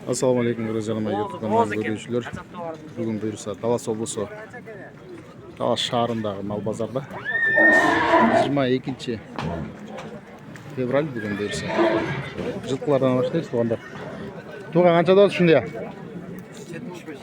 Assalamu alaikum Gözlerime YouTube kanalı görüşürüz. Bugün buyursa Talas облысы Talas şahrındağı mal bazarda 22 fevral bugün buyursa. Жылқылардан başlayız туғандар. Туған қанша туады şimdi ya? 75.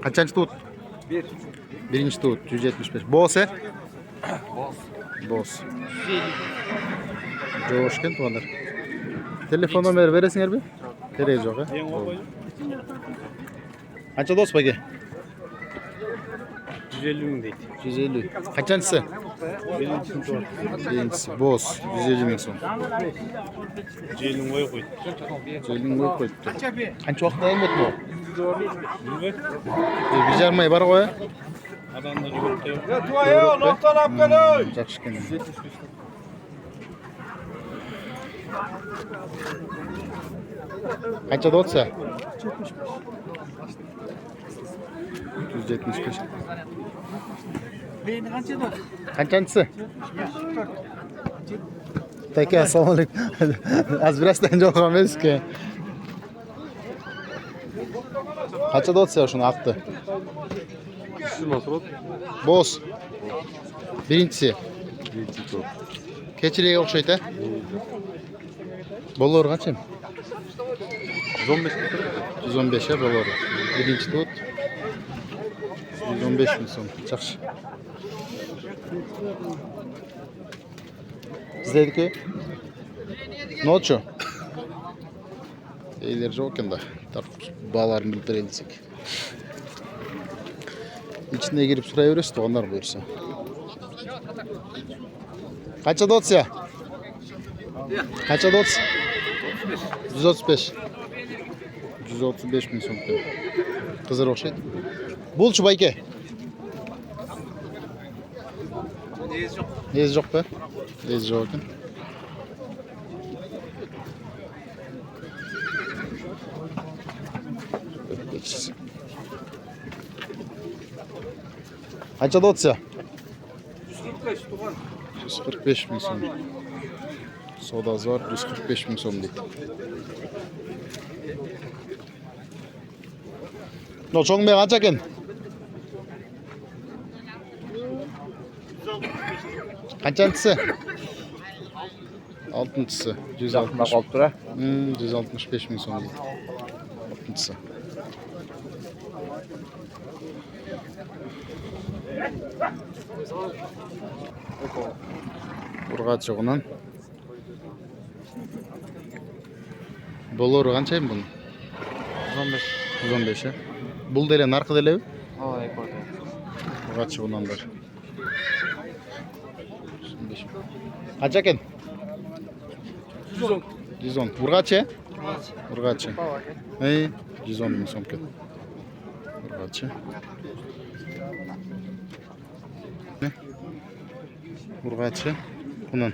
Қаншаншы туыт? 1. Birinci tuğut 175. Boz he? Boz. Boz. Жоғыш кен туғандар. Telefon номер бересіңер бе? Керегі жоқ he? Қанша дос бәке? 150 мың дейді. 150. Қаншаншысы? Биринчисini туады. Birincisi boz 150 bin so'm. Желін қойып қойды. Желін қойып қойыпты. Қанша уақыт алынбады бұл? Жүрбек. Bir жарым ай бар ғой. Адамда жүгіріп те. Жақсы екен. Қанша да отса? 175. Бейіні қанша да? Қаншаншысы? Тәке, ассалаумалейкум. Аз бірастан жоққан емес ке. Қанша да отса шunu ақты? Боз. Birincisi. Keçireге ұқсайды, Болор қанша? 115 болор. Birinci tut. 115 bin so'm. Жақсы. Sizlardiki? Ночью. Eyler жоқ екен да. Баларын біліп берейін десек. İçine girip sıraya veririz туғандар бұйырса. Қанша да отса? Қанша да отса? 135. 135 bin so'm. Қызыр ұқсайды. Бұлшы байке? Ез жоқ па? Ез жоқ екен. Қанша да отса? 145 bin so'm. Sodası var 145 bin so'm дейді. No çoğun bey kaç ekin? Kaçıncısı? Altıncısı. 160. 165 bin so'm дейді. Altıncısı. Urgat жоғынан. Болору қаншайым бұның? 115. 115. Бұл деле нарқы деле? Aa, ekvator. Urgat жоғынан бар. Қанша екен? 110. 110. Urgatçı? Urgatçı. 110 bin so'm eкен. Urgatçı. Urgatçı. Bunun.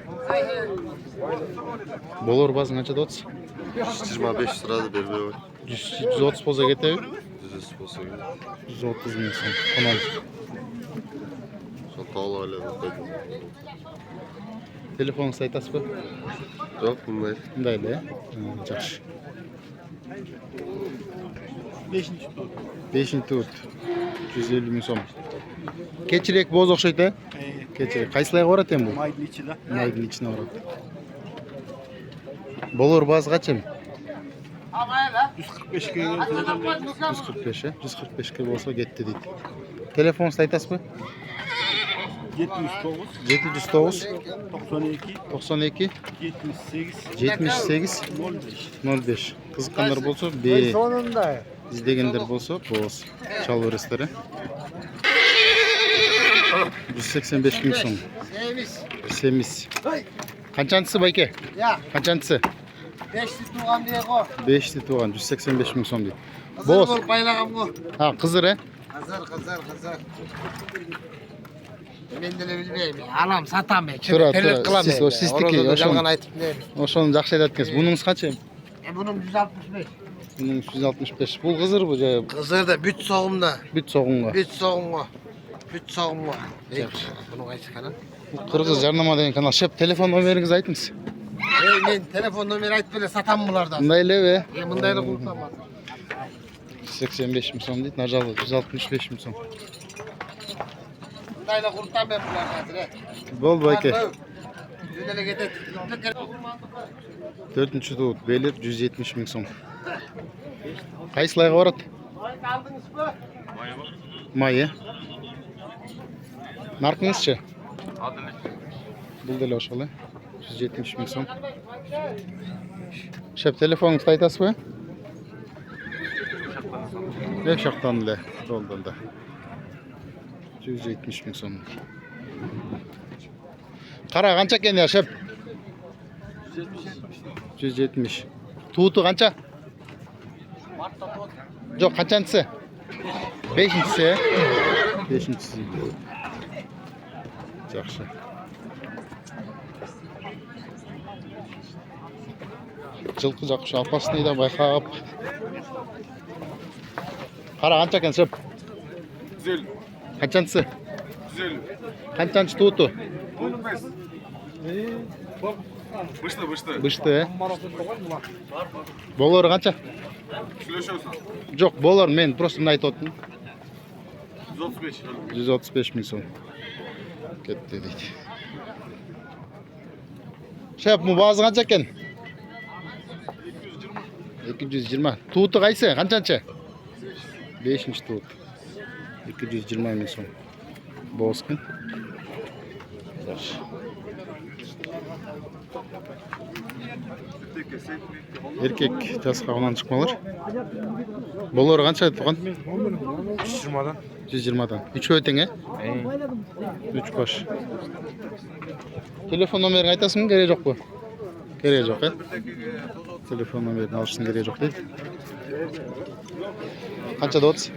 Bolor bazın kaça da otuz? 25 sırada berbe var. 130 bolsa ketebi? 100 bolsa gerek. 130 bin so'm. Bunun. Son tağla öyle de. Telefonu saytası mı? Yok bunlar. Bundaydı ya. Жақсы. 5. tut. 150 bin so'm. Keçirek boz o'xshaydi. Keçirek. Qaysilarga boradi endi bu? Maydın içi de. Maydın içine boradi. Bolor bazı qancha? 145 kg. 145 ya. 145 ga bo'lsa ketdi deydi. Telefon saytası mı? 79. 709 92. 92 78. 78 05. 05. Qiziqqanlar bo'lsa, izlegenler bo'lsa, boz. Çalveresleri. 185 bin so'm. Semiz. Qanchantisi bayke? Qanchantisi? 5'li tuğan diye ko. 5'li tuğan 185 bin so'm deydi. Hazır Boz. bol baylağım ko. Ha, qizir he? Hazır. Men de bilmeyim. Alam satam ben. Tura. Sizdiki. Yalan aytıp ne? Oşonu жақсы айтады екенсіз. Бұныңыз қанша? Bunun 165. Бұның 165. Бұл қызыр bu жай. Kızır da büt soğumda. Büt soğunға. Büt soğumda. Bunun kaçı kanan? Бұл Қырғыз жарнама деген канал. Шеп, телефон номеріңізді айтыңыз. Men telefon nomeri aytып эле сатам булардан. Мындай элеби? Мындай эле куртаман. 85 миң сом дейт, нажалы 165 миң сом. Мындай эле куртам мен буларга азыр. Болду байке. Жүз эле кетет. 4-чү туут белир 170 миң сом. Кайсылайга барат? Алдыңызбы? Май, наркыңызчы? Бул деле ошол, 170 миң сом. Шеп, телефонуңузду айтасызбы? Шактан эле, жолдон 170 миң сом. Кара канча экен я, шеп? 170. Тууту канча? Жок, канчанчысы? 5-чisi. 5-чisi. Жакшы. Жылкы жакшы апасыны да байкап. Кара канча экен, шеп? 150. Канчанчысы? 150. Канчанчы тууту? 15. Бышты. Бышты, Болору канча? Сүйлөшөсүң. Жок, болор, мен просто мына айтып атам. 135. 135 миң сом. Кетти дейт. Шеп, му баазы канча экен? 220. Тууту кайсы? Канчанчы? 5-чи туут. 220 миң сом. Бооз экен. Жакшы. Эркек жас кабынан чыкмалар. Болору канча турган? 120дан. 120дан. 3 тең, 3 баш. Телефон номерин айтасыңбы, керек жокпу? Керек жок, Телефон номерин алыштын керек жок дейт. Канча деп атасыз?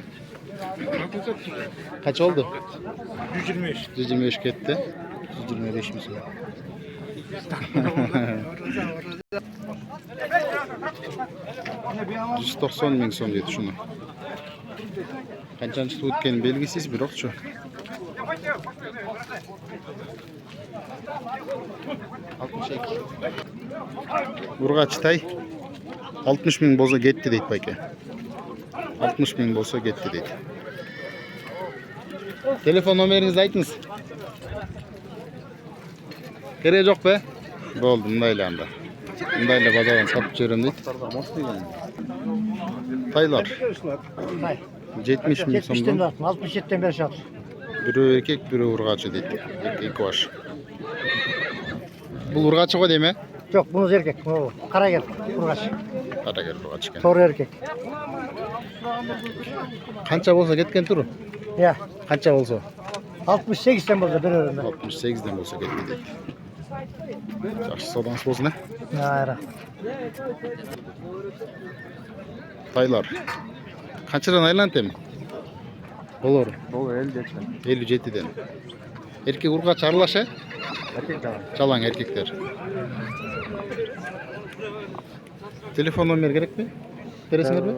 Канча болду? 125. 125 кетти. 125 миң сом. 190 миң сом дейт ушуну. Канчанчы туут экени белгисиз, бирокчу. Ургачтай 60 миң болсо кетти дейт байке. 60 миң болсо кетти дейт. Телефон номериңизди айтыңыз. Керек жок бе? Болду, мындай эле анда. Мындай эле базардан сатып жиберем дейт. Тайлар. 70 миң сомдон. 67-тен бери жатыр. Бирөө эркек, бирөө ургачы дейт. Эки баш. Бул ургачы го дейме? Жок, бунуз эркек. Карагер ургач. Карагер ургачы экен. Тору эркек. Канча болсо кеткен туру? Я. Канча болсо? 68-тен болду бирөөрүндө. 68-ден болсо кетти дейт. Жакшы, содаңыз болсун, Айра. Тайлар. Канчадан айланат эми? Болор. Бул 57. 57-ден. Эркек ургач аралаш, Эркек да. Жалаң эркектер. Телефон номер керекпи? Бересиңерби?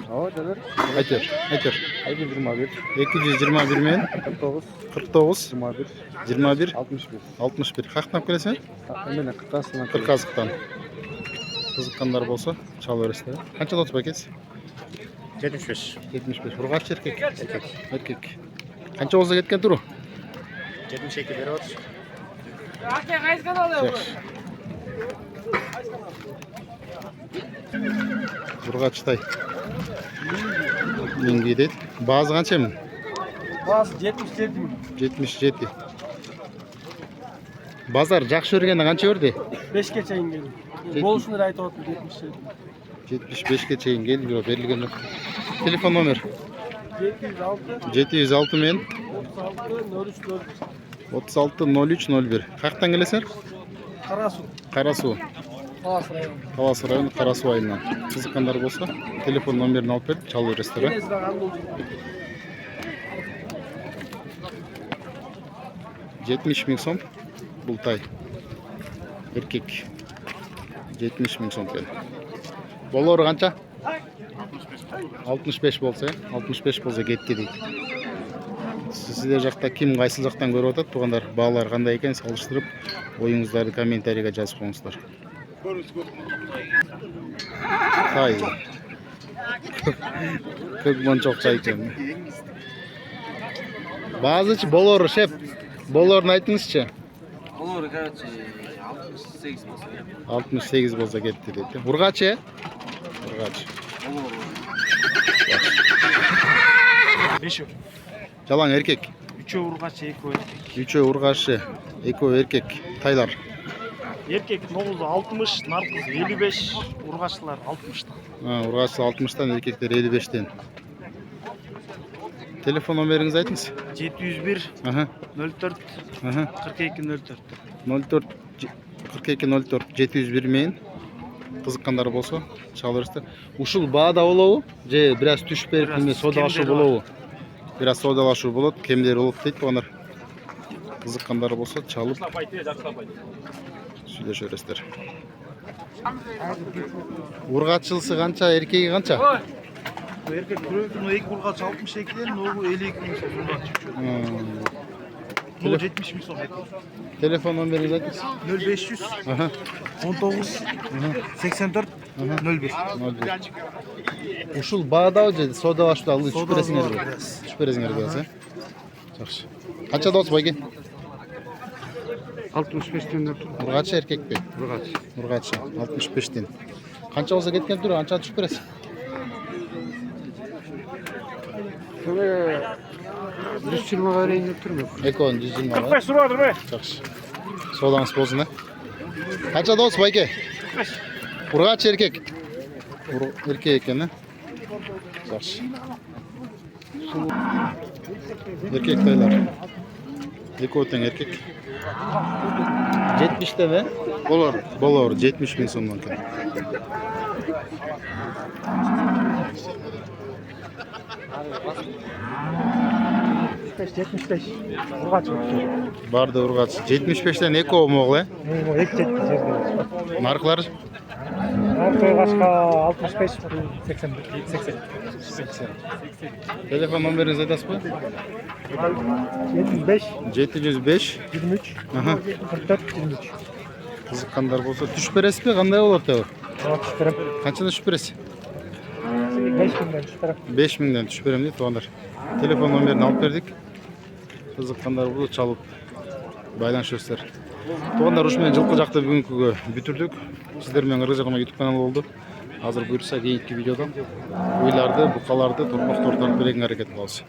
Ооба, дебер. Айтыр. 221. 221 менен 49. 49 21. 21 65. 61. Кактан келесиңер? Мен кыркасынан. Кырказыктан. Кызыккандар болсо чалып бересиздер. Канча отуз байкес? 75. 75. Ургач эркек. Эркек. Канча болсо кеткен туру? 72 берип атыш. Ургачтай. Миңги дейт. Баазы канча эми? Баасы 77 миң. 77. Базар жакшы бергенде канча берди? 5ке чейин келди. Болушун эле айтып атам 77. 75ке чейин келди, бирок берилген жок. Телефон номер 706 706 менен 36 03 36 03 01. Каяктан келесиңер? Карасу. Кара суу. Талас району. Талас району Кара суу айылынан. Кызыккандар болсо телефон номерин алып берип чалып бересиздер. Келесиз анда 70 миң сом бул тай. Эркек. 70 миң сом экен. Болору канча? 65 болсо, 65 болсо кетти дейт. Сіздер жақта кім қайсыл жақтан көріп жатады туғандар, бағалар қандай екен салыштырып ойыңыздарды комментарийге жазып қойыңыздар. Тай. Көкмон чоқча екен. Bazıcı bolor şef. Bolorunu aytыңызчы. Olur, короче, 68 olsa. 68 bolsa ketdi dedi. Urgaçı? Urgaç. Olur. 5. Jalan erkek. 3 urgaç, 2 erkek. Üçü urgaçı, eko erkek. Taylar. Erkek 60, narkız 55, urgaçlar 60'ta. Ha, urgaçı 60'tan, erkekler 55'ten. Telefon numarаңызды айтыңыз. 701 Aha. 04 Aha. 42 04. 04 42 04 701 мен кызыккандар болсо чала берсиздер. Ушул баада болобу? Же бир аз түшүп берип эме содалашуу болобу? Бир аз содалашуу болот, кемдер болот дейт тугандар. Кызыккандар болсо чалып сүйлөшө бересиздер. Ургачылысы канча, эркеги канча? Erkek türevkin o ilk urgaç 62'den o 52 bin son urgaç. O 70 bin son. Telefon numarаңызды айтыңыз. 0500 Aha. 19 84 01. Ушул баада же содалашуу алып түшүп бересиңер. беребиз. Түшүп бересиңер biraz, э? Жакшы. Канча дос байке? 65'ten de Urgaçı erkek mi? Urgaç. Urgaçı 65'ten. Kança olsa ketken tur, kança düşüp beresiz? Şöyle 120 vereyim götürmüyor. Ekon 120 var. 45 lira vardır be. Жакшы. Солаңыз болсын, э? Канча дос байке? Urgaç erkek. Erkek eкен, э? Жакшы. Erkek taylar. Ekon тең erkek. 70'te mi? Olur. Bolor 70 bin sonundan keyin. Urgaç. Barda urgaç. 75'ten eko moğlu, eh? Ek çekti. Narklar Arka başka 65 80 80. telefon numarаңызды айтасыз ба? 75 705 23 Aha. 44 23. Кызыккандар болсо түшүп бересиз бе? Кандай болот деп? Түшүрөм. Канчадан түшүп бересиз? 5000'den түшүрөм. 5000'den түшүп берем дейт тугандар. Телефон номерин алып бердик. Кызыккандар болсо чалып байланышыңыздар. Тугандар, ушу менен жылкы жакты бүгүнкүгө бүтүрдүк. Сиздер менен Кыргыз Жакман YouTube каналы болду. Азыр буйрса кийинки видеодон уйларды, букаларды, турмактарды берүүгө аракет кылабыз.